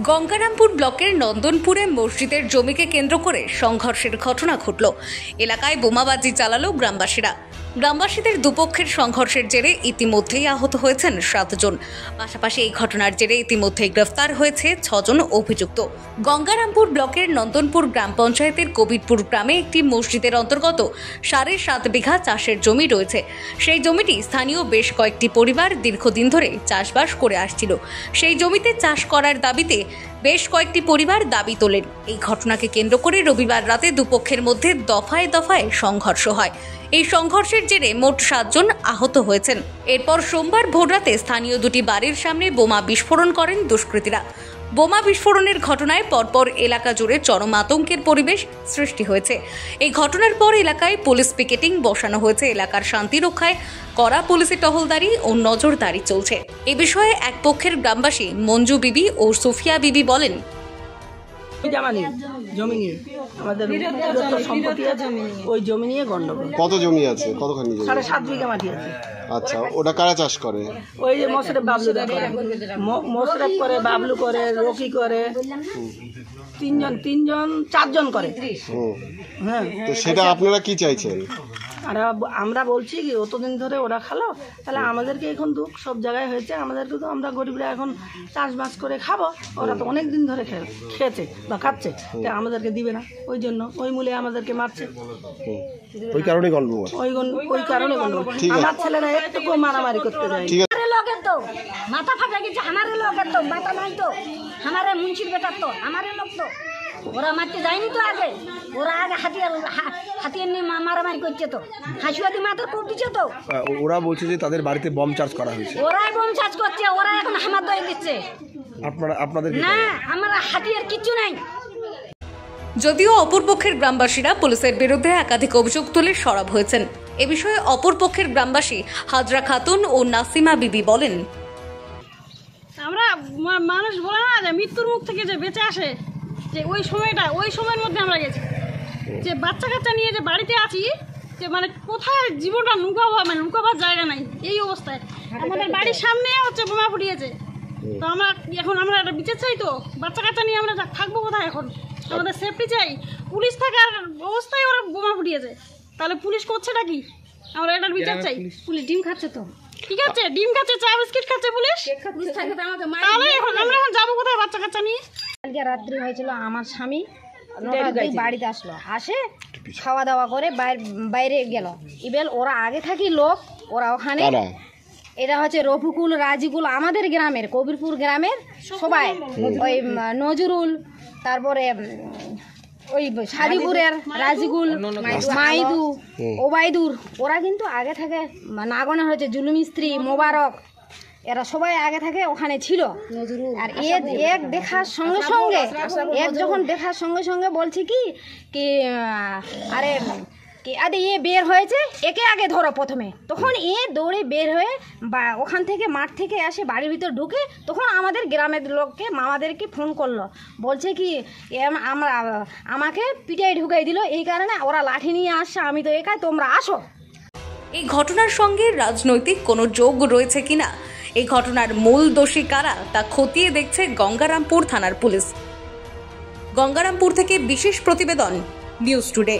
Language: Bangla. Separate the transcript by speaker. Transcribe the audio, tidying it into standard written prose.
Speaker 1: গঙ্গারামপুর ব্লকের নন্দনপুরে মসজিদের জমিকে কেন্দ্র করে সংঘর্ষের ঘটনা ঘটল। এলাকায় বোমাবাজি চালালো গ্রামবাসীরা। গ্রামবাসীদের দুপক্ষের সংঘর্ষের জেরে ইতিমধ্যেই আহত হয়েছেন 7 জন। পাশাপাশি এই ঘটনার জেরে ইতিমধ্যেই গ্রেফতার হয়েছে 6 জন অভিযুক্ত। গঙ্গারামপুর ব্লকের নন্দনপুর গ্রাম পঞ্চায়েতের কবিরপুর গ্রামে একটি মসজিদের অন্তর্গত 7.5 বিঘা চাষের জমি রয়েছে। সেই জমিটি স্থানীয় বেশ কয়েকটি পরিবার দীর্ঘদিন ধরে চাষবাস করে আসছিল। সেই জমিতে চাষ করার দাবিতে বেশ কয়েকটি পরিবার দাবি তোলেন। এই ঘটনাকে কেন্দ্র করে রবিবার রাতে দুপক্ষের মধ্যে দফায় দফায় সংঘর্ষ হয়। এই সংঘর্ষের জেরে মোট 7 জন আহত হয়েছেন। এরপর সোমবার ভোররাতে স্থানীয় দুটি বাড়ির সামনে বোমা বিস্ফোরণ করেন দুষ্কৃতীরা। বোমা বিস্ফোরণের ঘটনায় পরপর এলাকা জুড়ে চরম আতঙ্কের পরিবেশ সৃষ্টি হয়েছে। এই ঘটনার পর এলাকায় পুলিশ পিকেটিং বসানো হয়েছে। এলাকার শান্তি রক্ষায় কড়া পুলিশি টহলদারি ও নজরদারি চলছে। এ বিষয়ে এক পক্ষের গ্রামবাসী মঞ্জু বিবি ও সুফিয়া বিবি বলেন,
Speaker 2: জমি নিয়ে আমাদের সম্পত্তি আছে, ওই জমি নিয়ে গন্ডগোল।
Speaker 3: কত জমি আছে? কতখানি জমি?
Speaker 2: 7.5 বিঘা মাটি আছে।
Speaker 3: আচ্ছা, ওটা কারা চাষ করে?
Speaker 2: ওই যে মোশরেফ বাবলু করে, মোশরেফ করে, বাবলু করে, রকি করে, 4 জন করে। হ্যাঁ,
Speaker 3: তো সেটা আপনারা কি চাইছেন?
Speaker 2: আর আমরা বলছি কি, অতদিন ধরে ওরা খালো, তাহলে আমাদেরকে এখন দুঃখ সব জায়গায় হয়েছে, আমাদেরকে তো আমরা গরিবরা এখন চাষবাস করে খাবো, ওরা তো অনেক দিন ধরে খেয়েছে বা খাচ্ছে, তাই আমাদেরকে দিবে না, ওই জন্য ওই মূলে আমাদেরকে মারছে।
Speaker 3: ওই কারণে গন্ডগোল,
Speaker 2: ওই কারণে গন্ডগোল। আমার ছেলেরা একটু মারামারি করতে যায়।
Speaker 4: तो माथा फटा गया, हमारे लोग तो माथा नहीं, तो हमारे मुंशी बेटा, तो हमारे लोग तो ওরা মারতে যায়নি, তো আগে ওরা আগে হাতিয়ার নিয়ে মারামারি করছে, তো হাসুয়াদি মাথার কোপ দিচ্ছে। তো
Speaker 5: ওরা বলছে যে তাদের বাড়িতে বম চার্জ করা হয়েছে।
Speaker 4: ওরাই বম চার্জ করছে, ওরা এখন হামার দই দিচ্ছে।
Speaker 5: আপনাদের
Speaker 4: না, আমার হাতিয়ার কিচ্ছু নাই।
Speaker 1: যদিও অপরপক্ষের গ্রামবাসীরা পুলিশের বিরুদ্ধে একাধিক অভিযোগ তুলে সরব হয়েছেন। এ বিষয়ে অপরপক্ষের গ্রামবাসী হাজরা খাতুন ও নাসিমা বিবি বলেন,
Speaker 6: আমরা মানুষ বলে না যে মৃত্যুর মুখ থেকে যে বেঁচে আসে, যে ওই সময়ের মধ্যে আমরা গেছি, যে বাচ্চা কাচ্চা নিয়ে যে বাড়িতে আছি, যে মানে কোথায় জীবনটা লুকাবার জায়গা নাই। এই অবস্থায় আমাদের বাড়ির সামনে হচ্ছে বোমা ফুটিয়েছে। তো আমরা একটা বিচার চাই। তো বাচ্চা কাচ্চা নিয়ে আমরা থাকবো কোথায়? এখন আমাদের সেফটি চাই। পুলিশ থাকার অবস্থায় ওরা বোমা ফুটিয়েছে, তাহলে পুলিশ করছেটা কি? আমরা এটার বিচার চাই। পুলিশ ডিম খাচ্ছে, তো ঠিক আছে, ডিম খাচ্ছে, চা বিস্কিট খাচ্ছে পুলিশ, তাহলে আমরা এখন যাবো কোথায় বাচ্চা কাচ্চা নিয়ে?
Speaker 4: কালকে রাত্রি হয়েছিল, আমার স্বামী বাড়িতে আসলো, আসে খাওয়া দাওয়া করে বাইরে গেল। ইবেল ওরা আগে থাকি লোক, ওরা ওখানে, এরা হচ্ছে রফিকুল, রাজিকুল, আমাদের গ্রামের কবিরপুর গ্রামের সবাই, ওই নজরুল, তারপরে ওই সাদিপুরের রাজিকুল, মাইদু, ওবায়দুর, ওরা কিন্তু আগে থাকে নাগনে হয়েছে, জুলু মিস্ত্রি, মোবারক, এরা সবাই আগে থাকে ওখানে ছিল। আর এক দেখার সঙ্গে সঙ্গে বলছে কি আরে এ বের হয়েছে, একে আগে ধরো প্রথমে। তখন এ দৌড়ে বের হয়ে ওখান থেকে মাঠ থেকে এসে বাড়ির ভিতর ঢুকে, তখন আমাদের গ্রামের লোককে, মামাদেরকে ফোন করলো, বলছে কি আমাকে পিটাই ঢুকাই দিল, এই কারণে ওরা লাঠি নিয়ে আসছে, আমি তো একাই, তোমরা আসো।
Speaker 1: এই ঘটনার সঙ্গে রাজনৈতিক কোনো যোগ রয়েছে কিনা, এই ঘটনার মূল দোষী কারা, তা খতিয়ে দেখছে গঙ্গারামপুর থানার পুলিশ। গঙ্গারামপুর থেকে বিশেষ প্রতিবেদন, নিউজ টুডে।